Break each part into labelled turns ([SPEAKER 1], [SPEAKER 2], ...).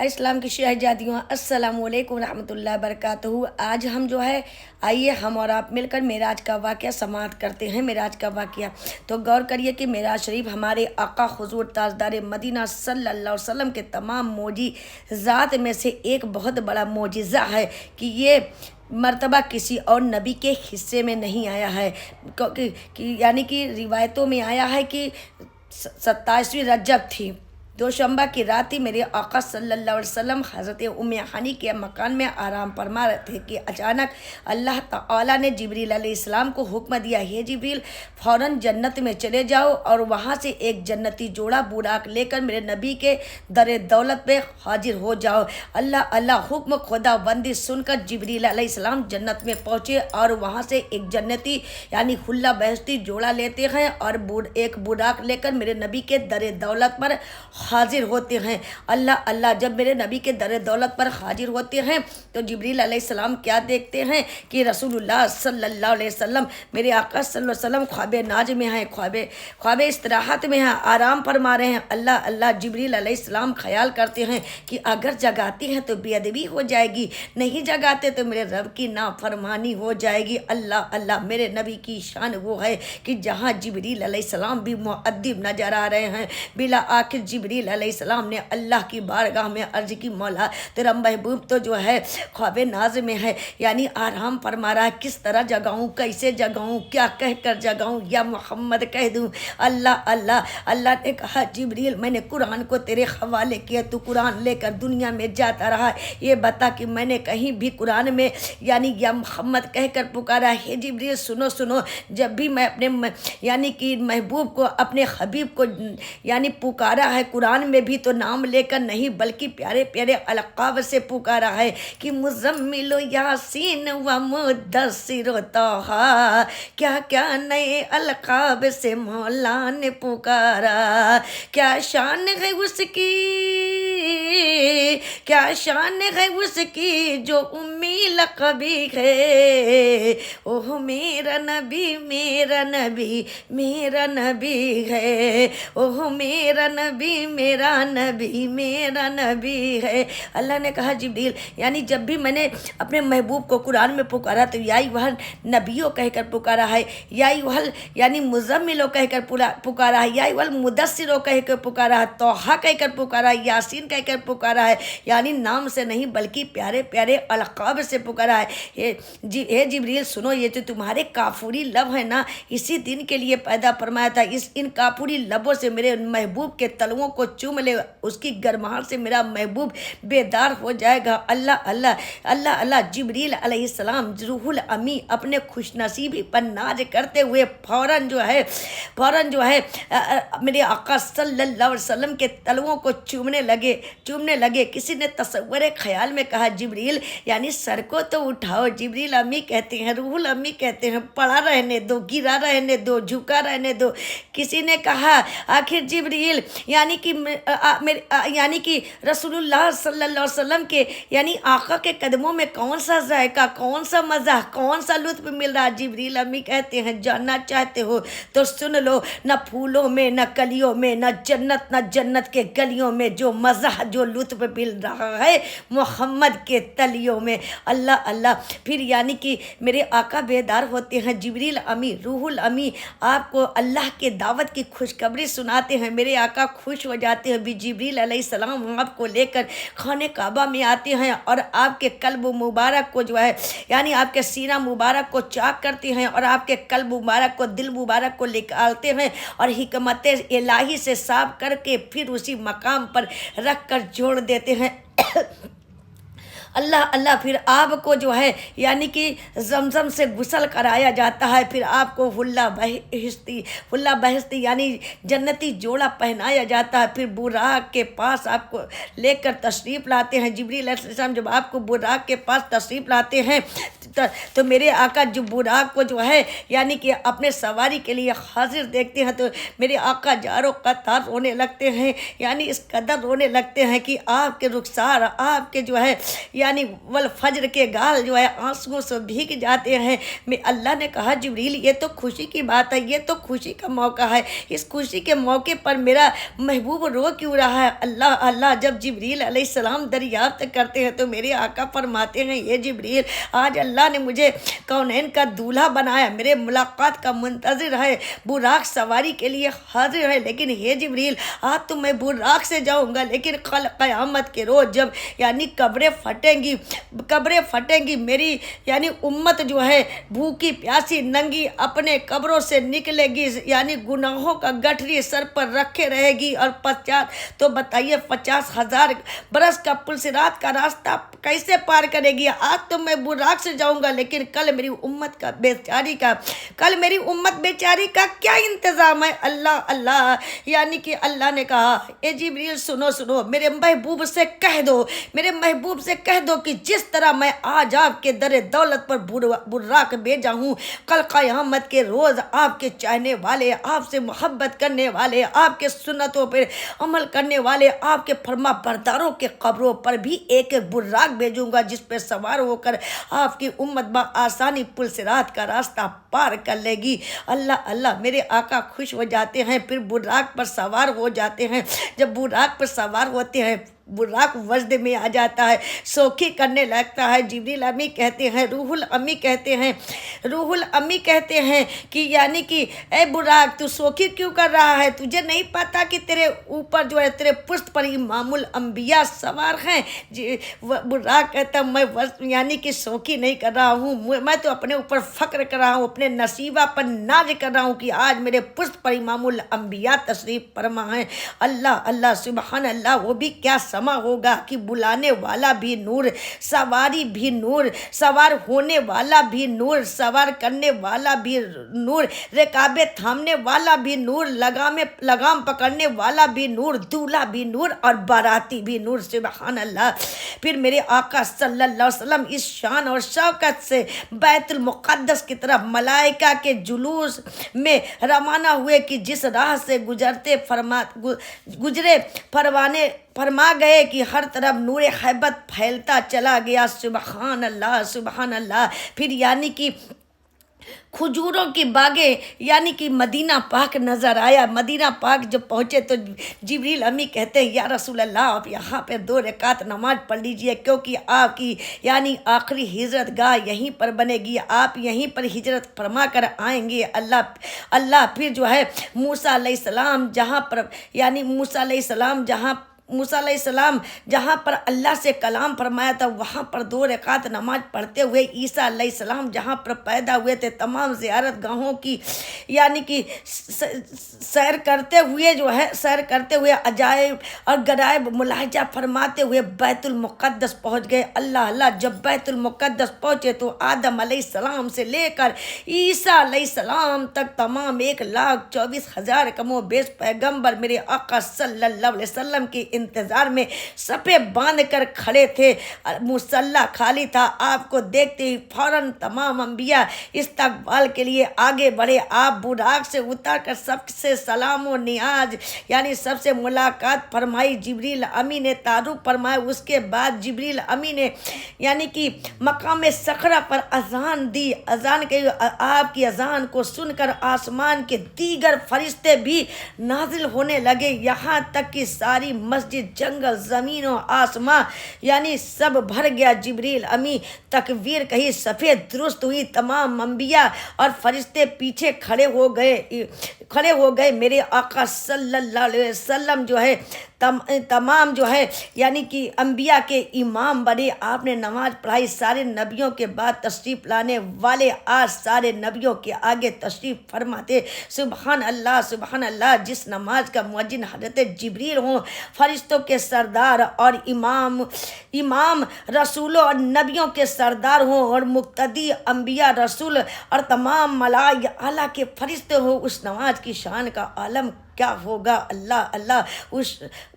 [SPEAKER 1] اسلام کی شہزادیوں، السلام علیکم ورحمۃ اللہ وبرکاتہ۔ آج ہم آئیے ہم اور آپ مل کر معراج کا واقعہ سماعت کرتے ہیں۔ معراج کا واقعہ تو غور کریے کہ معراج شریف ہمارے آقا حضور تاجدار مدینہ صلی اللہ علیہ وسلم کے تمام معجزات میں سے ایک بہت بڑا معجزہ ہے کہ یہ مرتبہ کسی اور نبی کے حصے میں نہیں آیا ہے، یعنی کہ روایتوں میں آیا ہے کہ 27ویں رجب تھی، دوشنبہ کی رات ہی میرے آقا صلی اللہ علیہ وسلم حضرت ام ہانی کے مکان میں آرام فرما رہے تھے کہ اچانک اللہ تعالیٰ نے جبریل علیہ السلام کو حکم دیا، ہے جبریل فوراً جنت میں چلے جاؤ اور وہاں سے ایک جنتی جوڑا براق لے کر میرے نبی کے در دولت پہ حاضر ہو جاؤ۔ اللہ حکم خدا بندی سن کر جبریل علیہ السلام جنت میں پہنچے اور وہاں سے ایک جنتی یعنی حلہ بہشتی جوڑا لیتے ہیں اور ایک براق لے کر میرے نبی کے در دولت پر حاضر ہوتے ہیں۔ اللہ جب میرے نبی کے در دولت پر حاضر ہوتے ہیں تو جبریل علیہ السلام کیا دیکھتے ہیں کہ رسول اللہ صلی اللہ علیہ وسلم، میرے آقا صلی اللہ علیہ وسلم خواب ناز میں ہیں، خواب استراحت میں ہیں، آرام فرما رہے ہیں۔ اللہ جبریل علیہ السلام خیال کرتے ہیں کہ اگر جگاتے ہیں تو بے ادبی ہو جائے گی، نہیں جگاتے تو میرے رب کی نافرمانی ہو جائے گی۔ اللہ میرے نبی کی شان وہ ہے کہ جہاں جبریل علیہ السلام بھی مؤدب نظر آ رہے ہیں، بلا آخر جبریل علیہ السلام نے اللہ کی بارگاہ میں عرض کی، مولا تیرا محبوب تو جو ہے خواب ناز میں ہے، یعنی آرام فرما رہا ہے، کس طرح جگاؤں، کیسے جگاؤں، کیا کہہ کر جگاؤں، یا محمد کہہ دوں؟ اللہ نے کہا جبریل میں نے قرآن کو تیرے حوالے کیا، تو قرآن لے کر دنیا میں جاتا رہا، یہ بتا کہ میں نے کہیں بھی قرآن میں یعنی یا محمد کہہ کر پکارا ہے؟ جبریل سنو، جب بھی میں اپنے یعنی کہ محبوب کو، اپنے حبیب کو یعنی پکارا ہے، قرآن میں بھی تو نام لے کر نہیں بلکہ پیارے پیارے القاب سے پکارا ہے کہ مزمل و یاسین و مدثر و طٰہٰ، کیا نئے القاب سے مولا نے پکارا، کیا شان ہے اس کی، کیا شان ہے اس کی جو امی لقبی ہے، اوہ میرا نبی میرا نبی میرا نبی ہے، اوہ میرا نبی میرا نبی میرا نبی ہے۔ اللہ نے کہا جبریل یعنی جب بھی میں نے اپنے محبوب کو قرآن میں پکارا تو یا ایھا نبیوں کہہ کر پکارا ہے، یا ایھا یعنی مزملوں کہہ کر پکارا ہے، یا ایھا مدثروں کہہ کر پکارا ہے، طٰہٰ کہہ کر پکارا ہے، یاسین کہہ کر پکارا ہے، یعنی نام سے نہیں بلکہ پیارے پیارے القاب سے پکارا ہے۔ اے جبریل سنو، یہ تو تمہارے کافوری لب ہے نا، اسی دن کے لیے پیدا فرمایا تھا، ان کافوری لبوں سے میرے محبوب کے تلووں کو چوم لے، اس کی گرماہٹ سے میرا محبوب بیدار ہو جائے گا۔ اللہ جبریل علیہ السلام روح الامی اپنے خوش نصیبی پر ناز کرتے ہوئے فوراً جو ہے میرے آقا صلی اللہ علیہ وسلم کے تلووں کو چومنے لگے۔ کسی نے تصور خیال میں کہا جبریل یعنی سر کو تو اٹھاؤ، جبریل امی کہتے ہیں، روح الامی کہتے ہیں پڑا رہنے دو، گرا رہنے دو، جھکا رہنے دو۔ کسی نے کہا آخر جبریل یعنی کہ رسول اللہ صلی اللہ علیہ وسلم کے یعنی آقا کے قدموں میں کون سا ذائقہ، کون سا مزہ، کون سا لطف مل رہا؟ جبریل امی کہتے ہیں جاننا چاہتے ہو تو سن لو، نہ پھولوں میں، نہ کلیوں میں، نہ جنت کے گلیوں میں جو مزہ، جو لطف مل رہا ہے محمد کے تلیوں میں۔ اللہ پھر یعنی کہ میرے آقا بیدار ہوتے ہیں، جبریل امی روح الامی آپ کو اللہ کے دعوت کی خوشخبری سناتے ہیں، میرے آقا خوش ہو جاتے ہیں، بھی جبریل علیہ السلام آپ کو لے کر خانہ کعبہ میں آتے ہیں اور آپ کے قلب مبارک کو جو ہے یعنی آپ کے سینہ مبارک کو چاک کرتے ہیں اور آپ کے قلب مبارک کو، دل مبارک کو نکالتے ہیں اور حکمت الہی سے صاف کر کے پھر اسی مقام پر رکھ کر جوڑ دیتے ہیں۔ اللہ پھر آپ کو جو ہے یعنی کہ زمزم سے غسل کرایا جاتا ہے، پھر آپ کو حلہ بہشتی یعنی جنتی جوڑا پہنایا جاتا ہے، پھر براق کے پاس آپ کو لے کر تشریف لاتے ہیں۔ جبریل علیہ السلام جب آپ کو براق کے پاس تشریف لاتے ہیں تو میرے آقا جو براق کو جو ہے یعنی کہ اپنے سواری کے لیے حاضر دیکھتے ہیں تو میرے آقا جارو قطار رونے لگتے ہیں، یعنی اس قدر رونے لگتے ہیں کہ آپ کے رخسار، آپ کے جو ہے यानी वल फजर के गाल जो है आंसुओं से भीग जाते हैं। मैं अल्लाह ने कहा जिब्रील ये तो खुशी की बात है, ये तो खुशी का मौका है, इस खुशी के मौके पर मेरा महबूब रो क्यों रहा है। अल्लाह अल्लाह जब जिब्रील अलैहिस्सलाम दरियाफ्त करते हैं तो मेरे आका फरमाते हैं ये जिब्रील आज अल्लाह ने मुझे कौनैन का दूल्हा बनाया, मेरे मुलाकात का मुंतज़िर है, बुराक सवारी के लिए हाजिर है। लेकिन हे जिब्रील आज तो मैं बुराक से जाऊंगा, लेकिन कल क़यामत के रोज़ जब यानी कब्रें फटेंगी मेरी यानी उम्मत जो है भूखी प्यासी नंगी अपने कब्रों से निकलेगी, यानी गुनाहों का गठरी सर पर रखे रहेगी। और 50,000 बरस का पुलसिरात का रास्ता कैसे पार करेगी। आज तो मैं बुराक से जाऊंगा, लेकिन कल मेरी उम्मत बेचारी का क्या इंतज़ाम है। अल्लाह अल्लाह यानी कि अल्लाह ने कहा ए जिब्रील सुनो मेरे महबूब से कह दो कि जिस तरह मैं आज आपके दर दौलत पर बुर्राक भेजा हूँ, कल क़यामत के रोज़ आपके चाहने वाले, आपसे मोहब्बत करने वाले, आपके सुन्नतों पर अमल करने वाले, आपके फरमा बरदारों के कब्रों पर भी एक बुर्राक भेजूंगा जिस पर सवार होकर आपकी उम्मत आसानी पुलसिरात का रास्ता पार कर लेगी। अल्लाह अल्लाह मेरे आका खुश हो जाते हैं, फिर बुर्राक पर सवार हो जाते हैं। जब बुर्राक पर सवार होते हैं बुर्राक वजद में आ जाता है, सोखी करने लगता है। जिब्रील अमी कहते हैं, रूहुल अमी कहते हैं कि यानी कि ए बुर्राक तू सोखी क्यों कर रहा है, तुझे नहीं पता कि तेरे ऊपर जो है तेरे पुश्त पर इमामुल अंबिया सवार हैं। बुर्राक कहता मैं यानी कि सोखी नहीं कर रहा हूँ, मैं तो अपने ऊपर फ़ख्र कर रहा हूँ, अपने नसीबा पर नाज कर रहा हूँ कि आज मेरे पुश्त पर इमामुल अंबिया तशरीफ़ फरमा है। अल्लाह अल्लाह सुबहान अल्लाह, वो भी क्या समा होगा कि बुलाने वाला भी नूर, सवारी भी नूर, सवार होने वाला भी नूर, सवार करने वाला भी नूर, रिकाबे थामने वाला भी नूर, लगाम पकड़ने वाला भी नूर, दूल्हा भी नूर और बाराती भी नूर। सुभान अल्लाह। फिर मेरे आका सल्लल्लाहु अलैहि वसल्लम इस शान और शौकत से बैतुल मुक़द्दस की तरफ मलाइका के जुलूस में रवाना हुए कि जिस राह से गुजरे फरमा गए कि हर तरफ नूर हैबत फैलता चला गया। सुभान अल्लाह सुभान अल्लाह। फिर यानी कि खजूरों की बागें यानी कि मदीना पाक नज़र आया। मदीना पाक जब पहुँचे तो जिब्रील अमी कहते हैं या रसूल अल्लाह आप यहाँ पे 2 रकात नमाज पढ़ लीजिए, क्योंकि आपकी यानी आखिरी हिजरत गाह यहीं पर बनेगी, आप यहीं पर हिजरत फरमा कर आएंगे। अल्लाह फिर जो है मूसा अलैहिस्सलाम जहाँ पर यानी मूसा अलैहिस्सलाम जहाँ पर अल्लाह से कलाम फरमाया था वहाँ पर 2 रकात नमाज पढ़ते हुए ईसा अलैहिस्सलाम जहाँ पर पैदा हुए थे तमाम ज़ियारत गाहों की यानी कि सैर करते हुए अजायब और गरायब मुलाहिजा फरमाते हुए बैतुल मुक़द्दस पहुँच गए। अल्लाह अल्लाह जब बैतुल मुक़द्दस पहुँचे तो आदम अलैहिस्सलाम से लेकर ईसा अलैहिस्सलाम तक तमाम 1,24,000 कमो बेश पैगम्बर मेरे आका सल्लल्लाहु अलैहि वसल्लम के इंतज़ार में सपे बांध कर खड़े थे। मुसल्ला खाली था। आपको देखते ही फौरन तमाम अंबिया इस्तकबाल के लिए आगे बढ़े। आप बुराक से उतर कर सबसे सलाम व नियाज यानी सबसे मुलाकात फरमाई। जिब्रील अमी ने तारुफ फरमाया। उसके बाद जिब्रील अमी ने यानी कि मकाम सखरा पर अजान दी। अजान के आपकी अजान को सुनकर आसमान के दीगर फरिश्ते भी नाजिल होने लगे, यहाँ तक कि सारी मस्जिद जंगल ज़मीन और आसमां यानी सब भर गया। जिब्रील अमी तकबीर कही, सफ़ेद दुरुस्त हुई, तमाम अंबिया और फरिश्ते पीछे खड़े हो गए। मेरे आका सल्लल्लाहु अलैहि वसल्लम जो है तमाम जो है यानी कि अंबिया के इमाम बने। आपने नमाज पढ़ाई। सारे नबियों के बाद तशरीफ़ लाने वाले आज सारे नबियों के आगे तशरीफ़ फरमाते। सुबहान अल्लाह सुबहान अल्लाह। जिस नमाज का मुअज्जिन हज़रत जिब्रील हों, फरिश्तों के सरदार और इमाम रसूलों और नबियों के सरदार हों और मुक्तदी अंबिया रसूल और तमाम मलाइका आला के फरिश्ते हों, उस नमाज की शान का आलम क्या होगा। अल्लाह अल्लाह,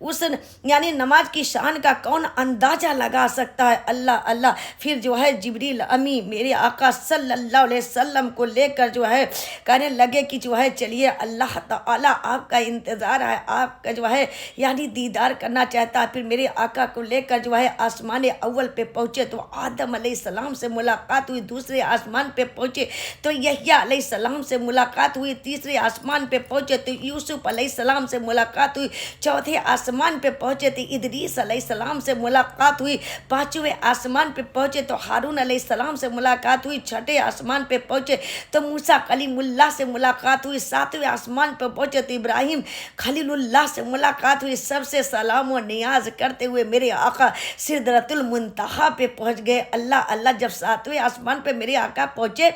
[SPEAKER 1] उस यानी नमाज की शान का कौन अंदाज़ा लगा सकता है। अल्लाह अल्लाह। फिर जो है जिब्रील अमी मेरे आका सल्लल्लाहु अलैहि वसल्लम को लेकर जो है कहने लगे कि जो है चलिए, अल्लाह ताला आपका इंतज़ार है, आपका जो है यानी दीदार करना चाहता है। फिर मेरे आका को लेकर जो है आसमान अव्वल पे पहुँचे तो आदम अलैहिस्सलाम से मुलाकात हुई, दूसरे आसमान पे पहुँचे तो यहया अलैहिस्सलाम से मुलाकात हुई, तीसरे आसमान पे पहुँचे तो यूसुफ अलैहिस्सलाम से मुलाकात हुई, चौथे आसमान पे पहुँचे तो इदरीस अलैहिस्सलाम से मुलाकात हुई, पाँचवें आसमान पे पहुँचे तो हारून अलैहिस्सलाम से मुलाकात हुई, छठे आसमान पे पहुँचे तो मूसा कलीमुल्लाह से मुलाकात हुई, सातवें आसमान पे पहुँचे तो इब्राहिम खलीलुल्लाह से मुलाकात हुई। सबसे सलाम व नियाज करते हुए मेरे आका सिदरतुल मुंतहा पे पहुँच गए। अल्लाह अल्लाह। जब सातवें आसमान पे मेरे आका पहुँचे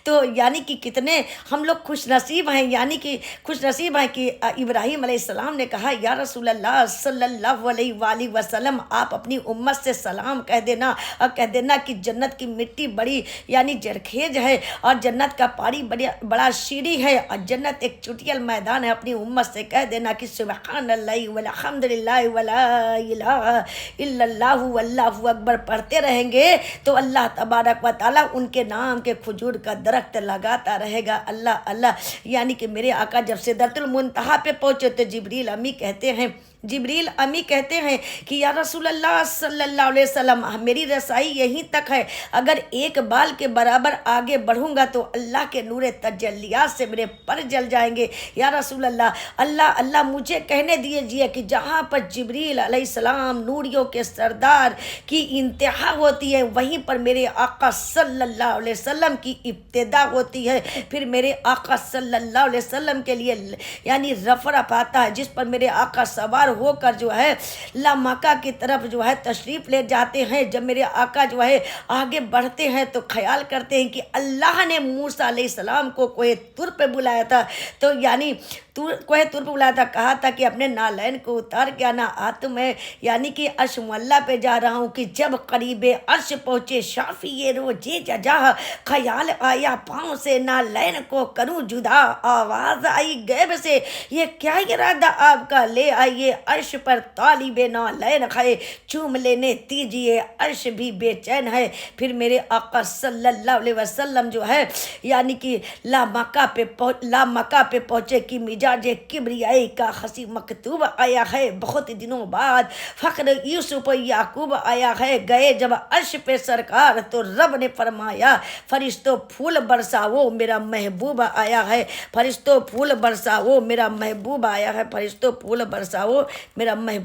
[SPEAKER 1] तो यानी कि कितने हम लोग खुश नसीब हैं, यानी कि खुश नसीब हैं कि इब्राहिम अलैहिस्सलाम ने कहा या रसूल अल्लाह सल्लल्लाहु अलैहि वसल्लम, आप अपनी उम्मत से सलाम कह देना और कह देना कि जन्नत की मिट्टी बड़ी यानी जरखेज है और जन्नत का पानी बड़ा शीरी है और जन्नत एक चुटियल मैदान है। अपनी उम्मत से कह देना कि सुबहानल्लाहि वल्हम्दुलिल्लाहि वला इलाहा इल्लल्लाहु वल्लाहु अकबर पढ़ते रहेंगे तो अल्लाह तबारक व तआला उनके नाम के खजूर का दरख्त लगाता रहेगा। अल्लाह अल्लाह। यानी कि मेरे आका जब सिदरतुल मुंतहा पे पहुँचे तो जिब्रील अमी कहते हैं कि या रसूल अल्लाह सल्लल्लाहु अलैहि वसल्लम, मेरी रसाई यहीं तक है, अगर एक बाल के बराबर आगे बढ़ूंगा तो अल्लाह के नूर तजल्लियात से मेरे पर जल जाएंगे। या रसूल अल्लाह, अल्लाह अल्लाह मुझे कहने दीजिए कि जहाँ पर जिब्रील अलैहिस्सलाम नूरियों के सरदार की इंतहा होती है वहीं पर मेरे आका सल्लल्लाहु अलैहि वसल्लम की इब्तिदा होती है। फिर मेरे आका सल्लल्लाहु अलैहि वसल्लम के लिए यानी रफ़रफ़ आता है जिस पर मेरे आका सवार होकर जो है ला मक्का की तरफ जो है तशरीफ़ ले जाते हैं। जब मेरे आका जो है आगे बढ़ते हैं तो ख्याल करते हैं कि अल्लाह ने मूसा अलैहिस्सलाम को कोहे तुर पे बुलाया था, तो यानी कोहे तुर पे बुलाया था, कहा था कि अपने नालैन को उतार के आना, आ मैं यानी कि अर्श मुअल्ला पे जा रहा हूँ कि जब करीबे अर्श पहुँचे शाफी ये रोजे जजा, ख्याल आया पाँव से नालैन को करूँ जुदा, आवाज़ आई गैब से ये क्या इरादा आपका, ले आइए अर्श पर तालिबे नालैन खाए, चूम लेने दीजिए अर्श भी बेचैन है। फिर मेरे आका सल्लल्लाहु अलैहि वसल्लम जो है यानी कि ला मक्का पे पहुँचे कि मिजाज किब्रियाई का हसी मकतूब आया है, बहुत दिनों बाद फ़ख्र यूसुफ याकूब आया है। गए जब अर्श पे सरकार तो रब ने फरमाया फरिश्तों फूल बरसाओ मेरा महबूब आया है, फरिश्तों फूल बरसाओ मेरा महबूब आया है, फरिश्तों फूल बरसाओ मेरा महबूब